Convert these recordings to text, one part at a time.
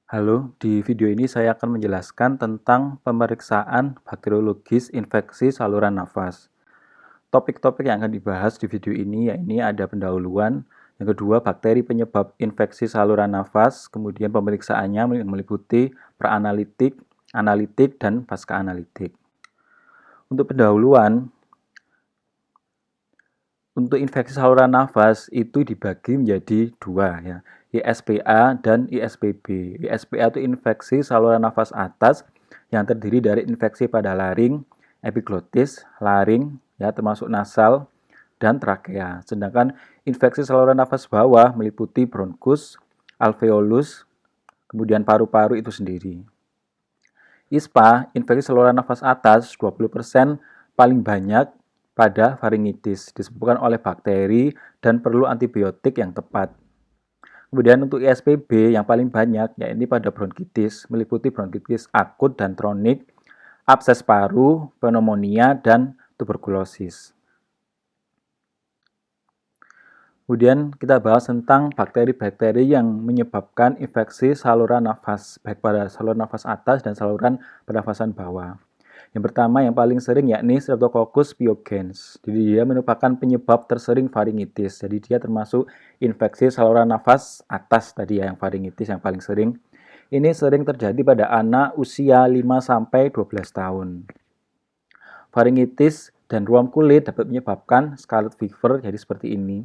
Halo, di video ini saya akan menjelaskan tentang pemeriksaan bakteriologis infeksi saluran nafas. Topik-topik yang akan dibahas di video ini yakni ada pendahuluan, yang kedua bakteri penyebab infeksi saluran nafas, kemudian pemeriksaannya meliputi praanalitik, analitik, dan pasca analitik. Untuk pendahuluan, untuk infeksi saluran nafas itu dibagi menjadi dua ya, ISPA dan ISPB. ISPA itu infeksi saluran nafas atas yang terdiri dari infeksi pada laring, epiglotis, laring ya termasuk nasal dan trakea. Sedangkan infeksi saluran nafas bawah meliputi bronkus, alveolus, kemudian paru-paru itu sendiri. ISPA, infeksi saluran nafas atas 20% paling banyak pada faringitis disebabkan oleh bakteri dan perlu antibiotik yang tepat. Kemudian untuk ISPB yang paling banyak yaitu pada bronkitis, meliputi bronkitis akut dan kronik, abses paru, pneumonia, dan tuberkulosis. Kemudian kita bahas tentang bakteri-bakteri yang menyebabkan infeksi saluran nafas, baik pada saluran nafas atas dan saluran pernafasan bawah. Yang pertama yang paling sering yakni Streptococcus pyogenes. Jadi dia merupakan penyebab tersering faringitis. Jadi dia termasuk infeksi saluran nafas atas tadi ya yang faringitis yang paling sering. Ini sering terjadi pada anak usia 5 sampai 12 tahun. Faringitis dan ruam kulit dapat menyebabkan scarlet fever jadi seperti ini.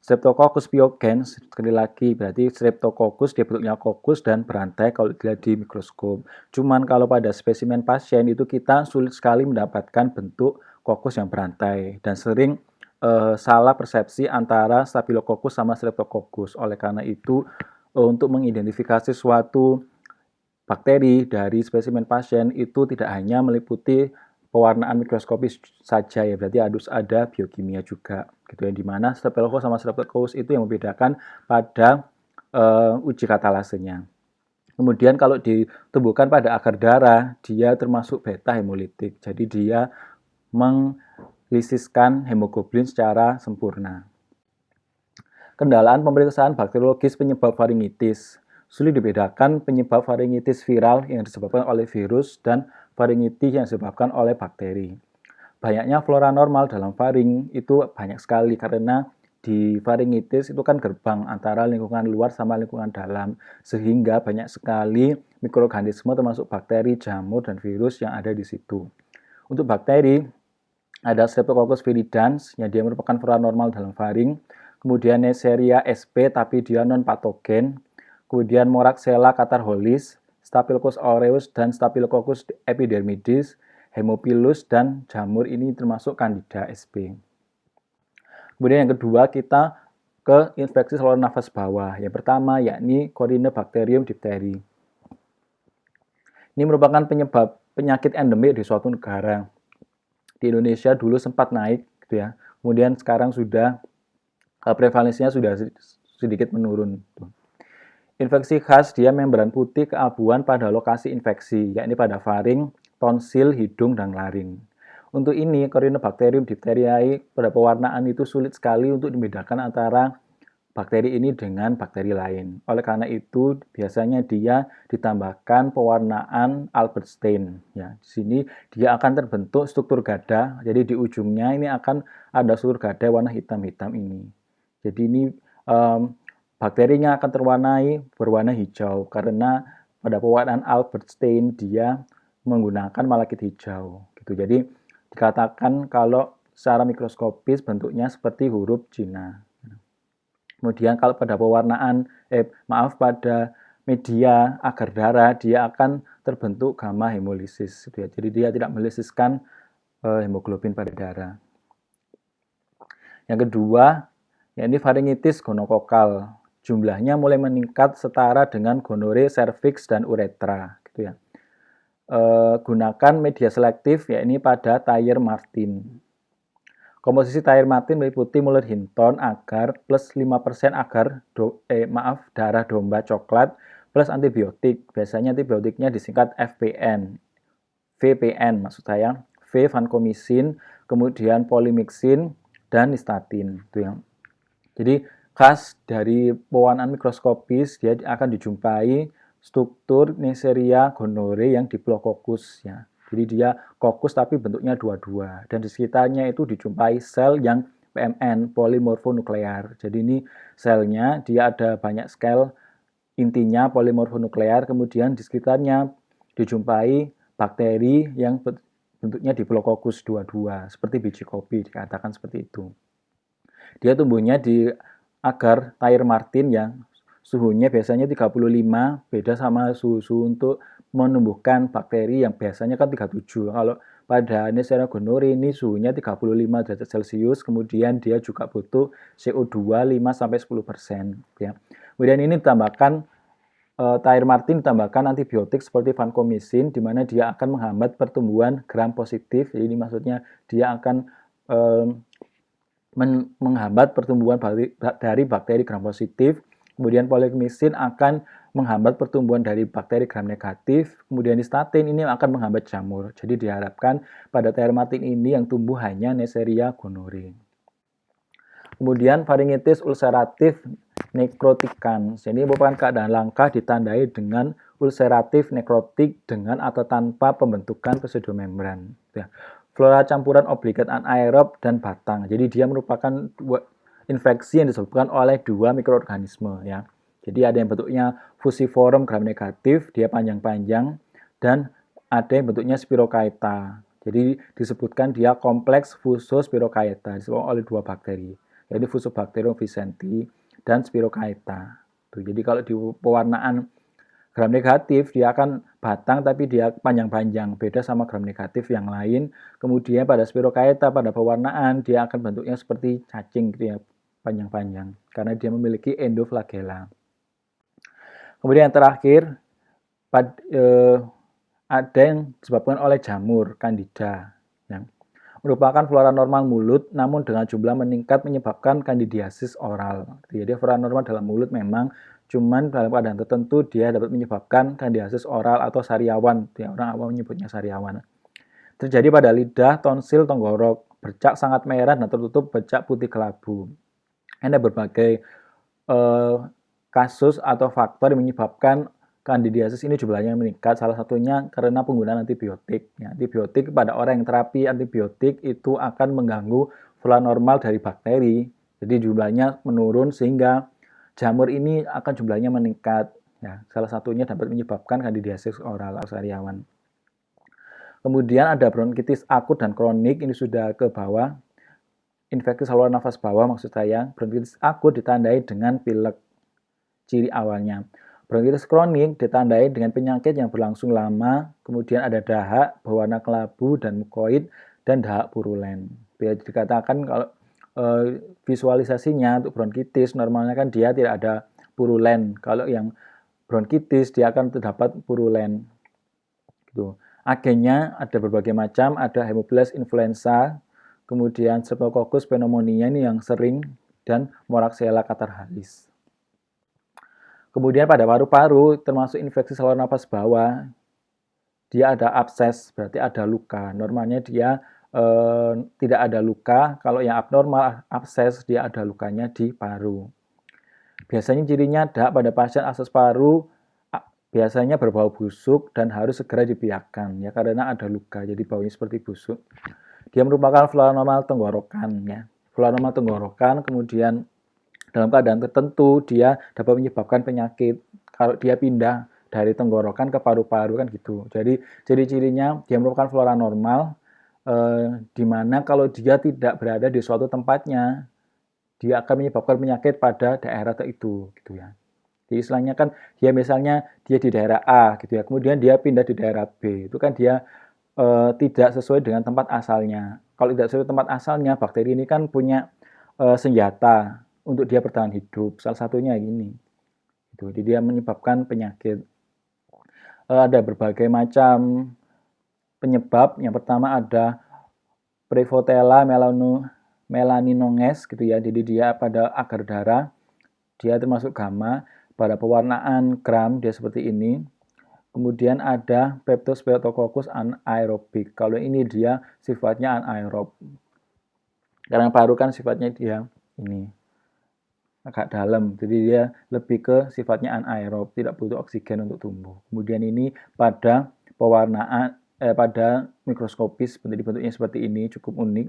Streptococcus pyogenes, sekali lagi berarti Streptococcus dia bentuknya kokus dan berantai kalau dilihat di mikroskop. Cuman kalau pada spesimen pasien itu kita sulit sekali mendapatkan bentuk kokus yang berantai dan sering salah persepsi antara Staphylococcus sama Streptococcus. Oleh karena itu untuk mengidentifikasi suatu bakteri dari spesimen pasien itu tidak hanya meliputi pewarnaan mikroskopis saja ya, berarti harus ada biokimia juga gitu ya, di mana Staphylococcus sama Streptococcus itu yang membedakan pada uji katalasenya. Kemudian kalau ditemukan pada agar darah, dia termasuk beta hemolitik. Jadi dia menglisiskan hemoglobin secara sempurna. Kendalaan pemeriksaan bakteriologis penyebab faringitis. Sulit dibedakan penyebab faringitis viral yang disebabkan oleh virus dan faringitis yang disebabkan oleh bakteri. Banyaknya flora normal dalam faring itu banyak sekali karena di faringitis itu kan gerbang antara lingkungan luar sama lingkungan dalam, sehingga banyak sekali mikroorganisme termasuk bakteri, jamur, dan virus yang ada di situ. Untuk bakteri, ada Streptococcus viridans yang dia merupakan flora normal dalam faring, kemudian Neisseria sp tapi dia non patogen, kemudian Moraxella catarrhalis, Staphylococcus aureus dan Staphylococcus epidermidis, Haemophilus dan jamur ini termasuk Candida sp. Kemudian yang kedua kita ke infeksi saluran nafas bawah. Yang pertama yakni Corynebacterium diphtheri. Ini merupakan penyebab penyakit endemik di suatu negara. Di Indonesia dulu sempat naik gitu ya. Kemudian sekarang sudah prevalensinya sudah sedikit menurun. Infeksi khas dia membran putih keabuan pada lokasi infeksi, yakni pada faring, tonsil, hidung, dan laring. Untuk ini, Corynebacterium diphtheriae pada pewarnaan itu sulit sekali untuk membedakan antara bakteri ini dengan bakteri lain. Oleh karena itu, biasanya dia ditambahkan pewarnaan Albert stain. Ya, di sini dia akan terbentuk struktur gada. Jadi di ujungnya ini akan ada struktur gada warna hitam-hitam ini. Jadi ini bakterinya akan berwarna hijau karena pada pewarnaan Albert stain dia menggunakan malakit hijau. Gitu. Jadi dikatakan kalau secara mikroskopis bentuknya seperti huruf Cina. Kemudian kalau pada pewarnaan, pada media agar darah, dia akan terbentuk gamma hemolisis. Jadi dia tidak melisiskan hemoglobin pada darah. Yang kedua, yakni faringitis gonokokal. Jumlahnya mulai meningkat setara dengan gonore, serviks, dan uretra. Gitu ya. Gunakan media selektif, yakni pada Thayer Martin. Komposisi Thayer Martin meliputi Muller Hinton agar plus 5% agar darah domba coklat plus antibiotik. Biasanya antibiotiknya disingkat FPN. VPN maksud saya, V vancomycin, kemudian polymyxin dan nystatin. Itu yang. Jadi khas dari pewarnaan mikroskopis dia akan dijumpai struktur Neisseria gonorrhoeae yang diplococcus ya. Jadi dia kokus tapi bentuknya dua-dua, dan di sekitarnya itu dijumpai sel yang PMN, polimorfonuklear. Jadi ini selnya dia ada banyak sel intinya polimorfonuklear, kemudian di sekitarnya dijumpai bakteri yang bentuknya diplococcus dua-dua, seperti biji kopi dikatakan seperti itu. Dia tumbuhnya di agar Thair Martin yang suhunya biasanya 35, beda sama suhu untuk menumbuhkan bakteri yang biasanya kan 37. Kalau pada Neisseria gonorrhoeae ini suhunya 35 derajat Celcius, kemudian dia juga butuh CO2 5-10% ya. Kemudian ini ditambahkan Thair Martin ditambahkan antibiotik seperti vancomycin, di mana dia akan menghambat pertumbuhan gram positif. Jadi ini maksudnya dia akan menghambat pertumbuhan dari bakteri gram positif. Kemudian polymyxin akan menghambat pertumbuhan dari bakteri gram negatif. Kemudian statin ini akan menghambat jamur. Jadi diharapkan pada Thair Martin ini yang tumbuh hanya Neisseria gonorrhoeae. Kemudian faringitis ulceratif necroticans. Ini merupakan keadaan langka ditandai dengan ulceratif nekrotik dengan atau tanpa pembentukan pseudomembran. Ya. Flora campuran obligat anaerob dan batang. Jadi dia merupakan infeksi yang disebabkan oleh dua mikroorganisme ya. Jadi ada yang bentuknya fusiform gram negatif, dia panjang-panjang, dan ada yang bentuknya spirochaeta. Jadi disebutkan dia kompleks fusospirochaeta disebabkan oleh dua bakteri, yaitu Fusobacterium vicenti dan spirochaeta. Jadi kalau di pewarnaan gram negatif dia akan batang tapi dia panjang-panjang, beda sama gram negatif yang lain. Kemudian pada spirochaeta pada pewarnaan dia akan bentuknya seperti cacing gitu ya, panjang-panjang karena dia memiliki endoflagella. Kemudian yang terakhir ada yang disebabkan oleh jamur Candida yang merupakan flora normal mulut namun dengan jumlah meningkat menyebabkan candidiasis oral. Jadi flora normal dalam mulut memang cuman dalam keadaan tertentu dia dapat menyebabkan candidiasis oral atau sariawan. Ya, orang awam menyebutnya sariawan. Terjadi pada lidah, tonsil, tenggorok, bercak sangat merah dan tertutup bercak putih kelabu. Ada berbagai kasus atau faktor yang menyebabkan candidiasis ini jumlahnya meningkat. Salah satunya karena penggunaan antibiotik. Ya, antibiotik pada orang yang terapi antibiotik itu akan mengganggu flora normal dari bakteri. Jadi jumlahnya menurun sehingga jamur ini akan jumlahnya meningkat. Ya, salah satunya dapat menyebabkan candidiasis oral atau sariawan. Kemudian ada bronkitis akut dan kronik, ini sudah ke bawah. Infeksi saluran nafas bawah maksud saya. Bronkitis akut ditandai dengan pilek. Ciri awalnya. Bronkitis kronik ditandai dengan penyakit yang berlangsung lama, kemudian ada dahak berwarna kelabu dan mukoid, dan dahak purulen. Bisa dikatakan kalau visualisasinya untuk bronkitis normalnya kan dia tidak ada purulen. Kalau yang bronkitis dia akan terdapat purulen. Gitu. Agennya ada berbagai macam, ada Haemophilus influenza, kemudian Streptococcus pneumonia ini yang sering, dan Moraxella catarrhalis. Kemudian pada paru-paru termasuk infeksi saluran nafas bawah, dia ada abses, berarti ada luka. Normalnya dia tidak ada luka, kalau yang abnormal abses dia ada lukanya di paru. Biasanya cirinya ada pada pasien abses paru biasanya berbau busuk dan harus segera dibiarkan ya karena ada luka, jadi baunya seperti busuk. Dia merupakan flora normal tenggorokan ya. Flora normal tenggorokan, kemudian dalam keadaan tertentu dia dapat menyebabkan penyakit kalau dia pindah dari tenggorokan ke paru-paru kan gitu. Jadi ciri-cirinya dia merupakan flora normal di mana kalau dia tidak berada di suatu tempatnya dia akan menyebabkan penyakit pada daerah itu gitu ya. Jadi istilahnya kan dia misalnya dia di daerah A gitu ya, kemudian dia pindah di daerah B, itu kan dia tidak sesuai dengan tempat asalnya. Kalau tidak sesuai tempat asalnya, bakteri ini kan punya senjata untuk dia bertahan hidup. Salah satunya ini. Jadi dia menyebabkan penyakit. Ada berbagai macam penyebab. Yang pertama ada Prevotella melaninonges gitu ya. Jadi dia pada agar darah, dia termasuk gamma. Pada pewarnaan gram dia seperti ini. Kemudian ada Streptococcus anaerobik. Kalau ini dia sifatnya anaerob. Karena paru kan sifatnya dia ini. agak dalam, jadi dia lebih ke sifatnya anaerob, tidak butuh oksigen untuk tumbuh. Kemudian ini pada pewarnaan pada mikroskopis bentuknya seperti ini, cukup unik.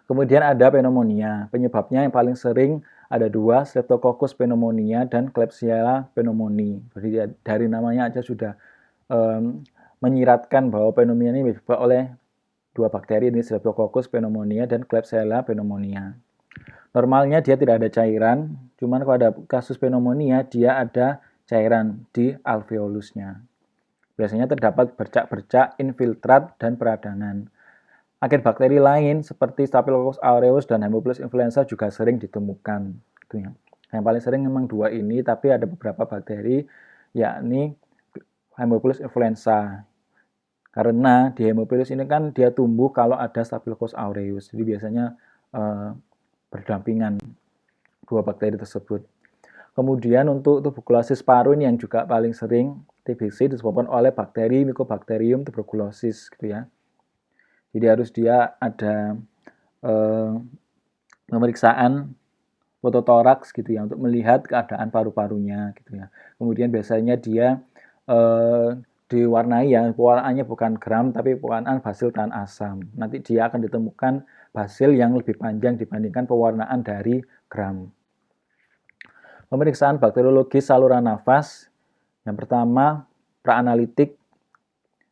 Kemudian ada pneumonia. Penyebabnya yang paling sering ada dua, Streptococcus pneumonia dan Klebsiella pneumoniae. Jadi dari namanya aja sudah menyiratkan bahwa pneumonia ini disebabkan oleh dua bakteri ini, Streptococcus pneumonia dan Klebsiella pneumoniae. Normalnya dia tidak ada cairan, cuman kalau ada kasus pneumonia dia ada cairan di alveolusnya. Biasanya terdapat bercak-bercak, infiltrat, dan peradangan. Agen bakteri lain seperti Staphylococcus aureus dan Haemophilus influenza juga sering ditemukan. Yang paling sering memang dua ini, tapi ada beberapa bakteri, yakni Haemophilus influenza. Karena di Haemophilus ini kan dia tumbuh kalau ada Staphylococcus aureus, jadi biasanya berdampingan dua bakteri tersebut. Kemudian untuk tuberkulosis paru ini yang juga paling sering TBC disebabkan oleh bakteri Mycobacterium tuberculosis gitu ya. Jadi harus dia ada pemeriksaan fototoraks gitu ya untuk melihat keadaan paru-parunya gitu ya. Kemudian biasanya dia diwarnai ya, pewarnaannya bukan gram tapi pewarnaan basil tahan asam. Nanti dia akan ditemukan basil yang lebih panjang dibandingkan pewarnaan dari gram. Pemeriksaan bakteriologis saluran nafas. Yang pertama, praanalitik.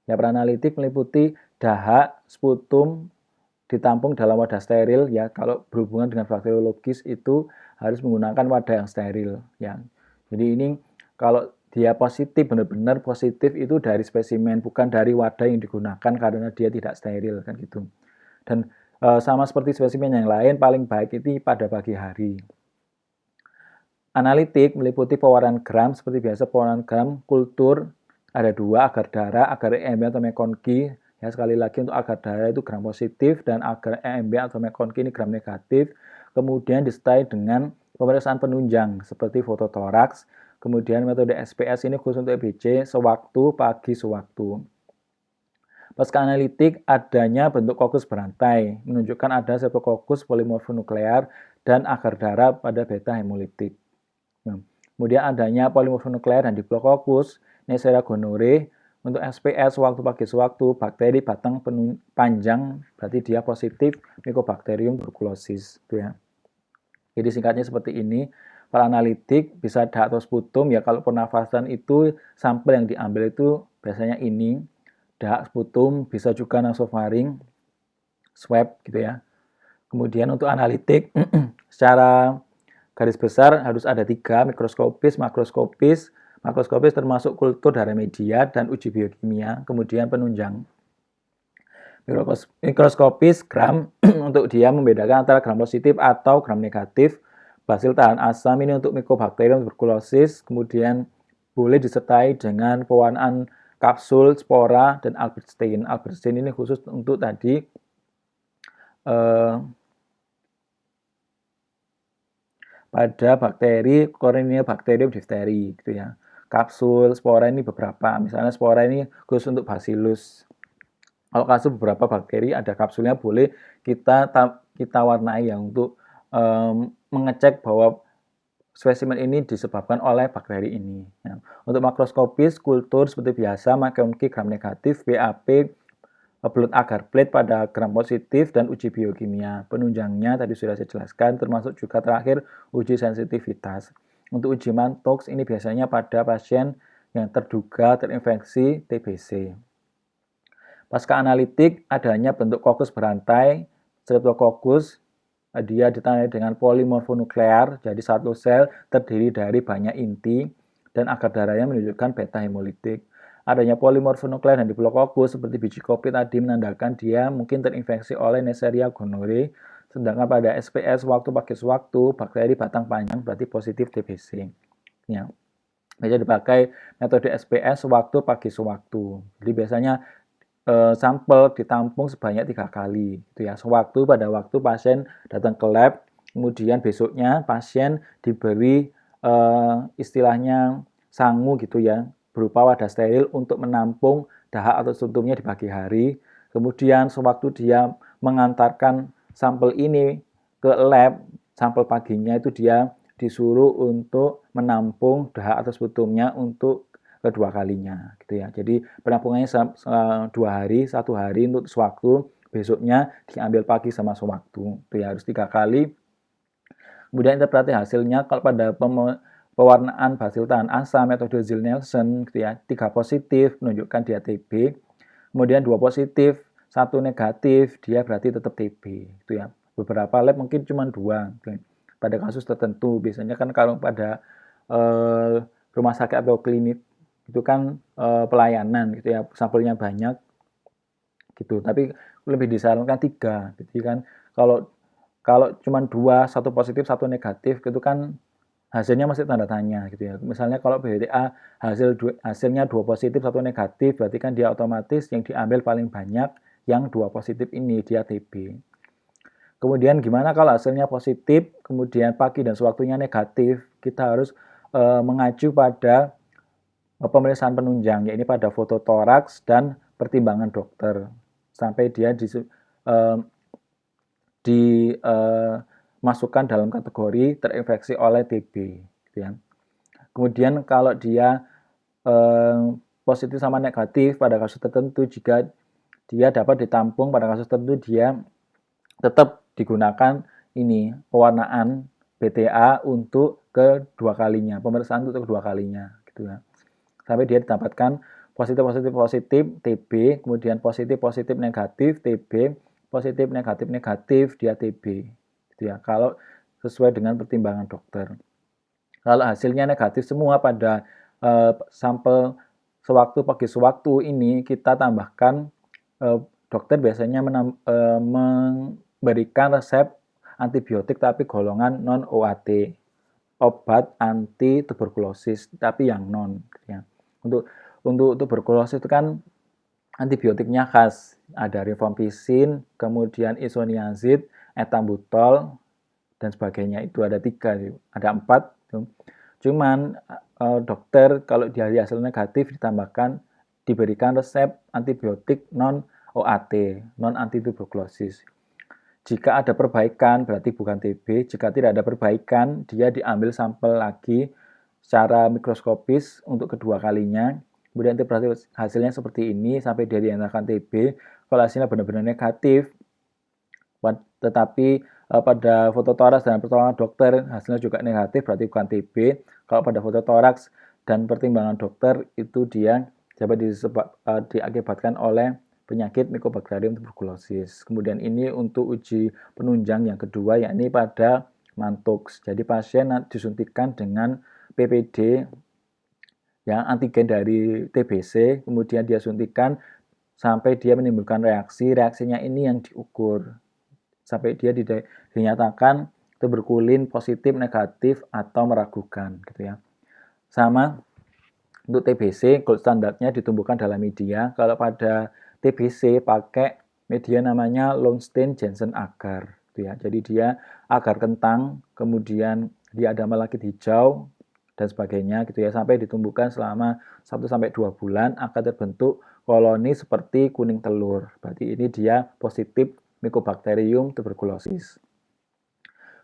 Ya, praanalitik meliputi dahak, sputum, ditampung dalam wadah steril. Ya, kalau berhubungan dengan bakteriologis itu harus menggunakan wadah yang steril. Ya, jadi ini kalau dia positif, benar-benar positif itu dari spesimen, bukan dari wadah yang digunakan karena dia tidak steril kan gitu. Dan sama seperti spesimen yang lain, paling baik itu pada pagi hari. Analitik meliputi pewarnaan gram seperti biasa pewarnaan gram kultur ada dua, agar darah, agar EMB atau McConkey. Ya, sekali lagi untuk agar darah itu gram positif dan agar EMB atau McConkey ini gram negatif. Kemudian disertai dengan pemeriksaan penunjang seperti fototoraks. Kemudian metode SPS ini khusus untuk EBC sewaktu pagi sewaktu. Pasca analitik adanya bentuk kokus berantai menunjukkan ada Streptococcus polimorfonuklear dan agar darah pada beta hemolitik. Kemudian adanya polimorfonuklear dan Diplococcus, Neisseria gonorrhoeae. Untuk SPS waktu pagi sewaktu bakteri batang panjang berarti dia positif Mycobacterium tuberculosis ya. Jadi singkatnya seperti ini. Para analitik bisa dahak atau sputum ya, kalau pernafasan itu sampel yang diambil itu biasanya ini dahak sputum, bisa juga nasofaring, swab gitu ya. Kemudian untuk analitik secara garis besar harus ada tiga, mikroskopis, makroskopis. Makroskopis termasuk kultur darah media dan uji biokimia, kemudian penunjang. Mikroskopis gram untuk dia membedakan antara gram positif atau gram negatif. Basil tahan asam ini untuk Mycobacterium tuberculosis, kemudian boleh disertai dengan pewarnaan kapsul, spora, dan Albert-Stein. Albert-Stein ini khusus untuk tadi pada bakteri Corynebacterium diphtheri gitu ya. Kapsul, spora ini beberapa. Misalnya spora ini khusus untuk Bacillus. Kalau kasus beberapa bakteri ada kapsulnya boleh kita warnai ya untuk mengecek bahwa spesimen ini disebabkan oleh bakteri ini. Ya. Untuk makroskopis kultur seperti biasa, McConkey gram negatif, BAP blood agar plate pada gram positif dan uji biokimia. Penunjangnya tadi sudah saya jelaskan, termasuk juga terakhir uji sensitivitas. Untuk uji Mantoux ini biasanya pada pasien yang terduga terinfeksi TBC. Pasca analitik adanya bentuk kokus berantai, Streptococcus, dia ditandai dengan polimorfonuklear, jadi satu sel terdiri dari banyak inti, dan agar darahnya menunjukkan beta hemolitik. Adanya polimorfonuklear dan Diplococcus seperti biji kopi tadi menandakan dia mungkin terinfeksi oleh Neisseria gonorrhoeae, sedangkan pada SPS waktu pagi sewaktu bakteri batang panjang berarti positif TBC. Ya. Biasanya dipakai metode SPS waktu pagi sewaktu. Jadi biasanya sampel ditampung sebanyak 3 kali gitu ya. Sewaktu pada waktu pasien datang ke lab, kemudian besoknya pasien diberi istilahnya sangu gitu ya, berupa wadah steril untuk menampung dahak atau sputumnya di pagi hari. Kemudian sewaktu dia mengantarkan sampel ini ke lab, sampel paginya itu dia disuruh untuk menampung dahak atau sputumnya untuk kedua kalinya gitu ya. Jadi penampungannya 2 hari, 1 hari untuk sewaktu, besoknya diambil pagi sama sewaktu. Itu ya harus 3 kali. Kemudian interpretasi hasilnya kalau pada pewarnaan basil tahan asam metode Ziehl-Neelsen gitu ya, 3 positif menunjukkan dia TB, kemudian 2 positif, 1 negatif, dia berarti tetap TB gitu ya. Beberapa lab mungkin cuma 2 gitu. Pada kasus tertentu biasanya kan kalau pada rumah sakit atau klinik itu kan pelayanan gitu ya, sampelnya banyak gitu. Tapi lebih disarankan 3. Jadi kan kalau kalau cuma 2, 1 positif, 1 negatif gitu kan hasilnya masih tanda tanya gitu ya. Misalnya kalau BTA hasilnya 2 positif, 1 negatif, berarti kan dia otomatis yang diambil paling banyak yang 2 positif ini, dia TB. Kemudian gimana kalau hasilnya positif, kemudian pagi dan sewaktunya negatif, kita harus mengacu pada pemeriksaan penunjang, yaitu pada foto toraks dan pertimbangan dokter, sampai dia dimasukkan dalam kategori terinfeksi oleh TB. Gitu ya. Kemudian kalau dia positif sama negatif pada kasus tertentu, jika dia dapat ditampung pada kasus tertentu, dia tetap digunakan ini pewarnaan BTA untuk kedua kalinya, pemeriksaan untuk kedua kalinya, gitu ya. Sampai dia didapatkan positif TB, kemudian positif negatif TB, positif negatif dia TB, gitu ya. Kalau sesuai dengan pertimbangan dokter. Kalau hasilnya negatif semua pada sampel sewaktu pagi sewaktu ini, kita tambahkan dokter biasanya memberikan resep antibiotik tapi golongan non OAT, obat anti tuberkulosis tapi yang non ya. Untuk tuberkulosis itu kan antibiotiknya khas, ada rifampicin, kemudian isoniazid, etambutol dan sebagainya, itu ada 3, ada 4. Cuman dokter kalau dari hasil negatif diberikan resep antibiotik non OAT, non antituberkulosis. Jika ada perbaikan berarti bukan TB, jika tidak ada perbaikan dia diambil sampel lagi secara mikroskopis untuk kedua kalinya. Kemudian interpretasi hasilnya seperti ini sampai dia dinyatakan TB. Kalau hasilnya benar-benar negatif, tetapi pada foto toraks dan pertolongan dokter hasilnya juga negatif, berarti bukan TB. Kalau pada foto toraks dan pertimbangan dokter itu dia dapat diakibatkan oleh penyakit Mycobacterium tuberculosis. Kemudian ini untuk uji penunjang yang kedua, yakni pada Mantoux. Jadi pasien disuntikkan dengan PPD yang antigen dari TBC, kemudian dia suntikan sampai dia menimbulkan reaksi. Reaksinya ini yang diukur sampai dia dinyatakan tuberkulin positif, negatif, atau meragukan gitu ya. Sama untuk TBC, gold standarnya ditumbuhkan dalam media. Kalau pada TBC pakai media namanya Lowenstein Janssen agar gitu ya. Jadi dia agar kentang, kemudian dia ada melakit hijau dan sebagainya gitu ya, sampai ditumbuhkan selama 1-2 bulan akan terbentuk koloni seperti kuning telur. Berarti ini dia positif Mycobacterium tuberculosis.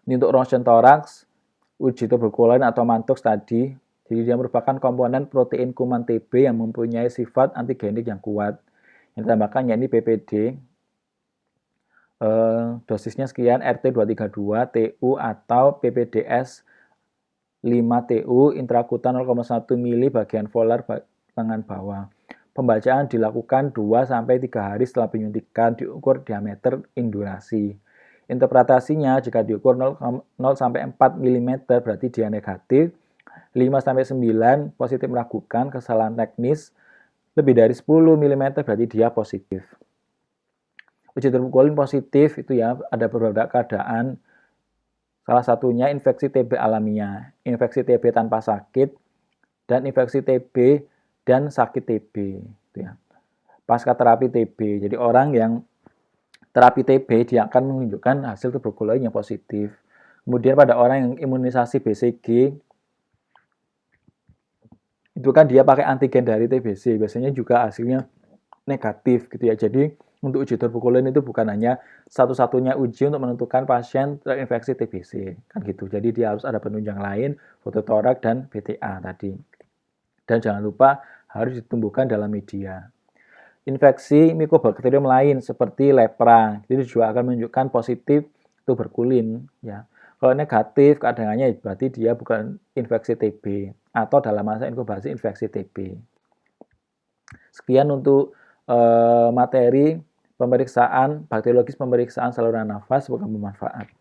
Ini untuk ronsen toraks, uji tuberkulin atau Mantoux tadi. Jadi dia merupakan komponen protein kuman TB yang mempunyai sifat antigenik yang kuat. Yang ditambahkan yakni PPD. Dosisnya sekian, RT232 TU atau PPDS 5TU intrakutan 0,1 mili bagian volar lengan bawah. Pembacaan dilakukan 2-3 hari setelah penyuntikan, diukur diameter indurasi. Interpretasinya jika diukur 0-4 mm berarti dia negatif, 5-9 positif meragukan, kesalahan teknis, lebih dari 10 mm berarti dia positif. Uji tuberkulin positif itu ya ada beberapa keadaan. Salah satunya infeksi TB alamiah, infeksi TB tanpa sakit, dan infeksi TB dan sakit TB. Ya. Pasca terapi TB, jadi orang yang terapi TB dia akan menunjukkan hasil tuberkulin yang positif. Kemudian pada orang yang imunisasi BCG, itu kan dia pakai antigen dari TBC, biasanya juga hasilnya negatif gitu ya. Jadi untuk uji tuberkulin itu bukan hanya satu-satunya uji untuk menentukan pasien terinfeksi TBC, kan gitu. Jadi dia harus ada penunjang lain, foto torak dan BTA tadi. Dan jangan lupa harus ditumbuhkan dalam media. Infeksi mikobakterium lain seperti lepra, itu juga akan menunjukkan positif tuberkulin, ya. Kalau negatif, keadaannya berarti dia bukan infeksi TB atau dalam masa inkubasi infeksi TB. Sekian untuk materi pemeriksaan bakteriologis pemeriksaan saluran nafas, semoga bermanfaat.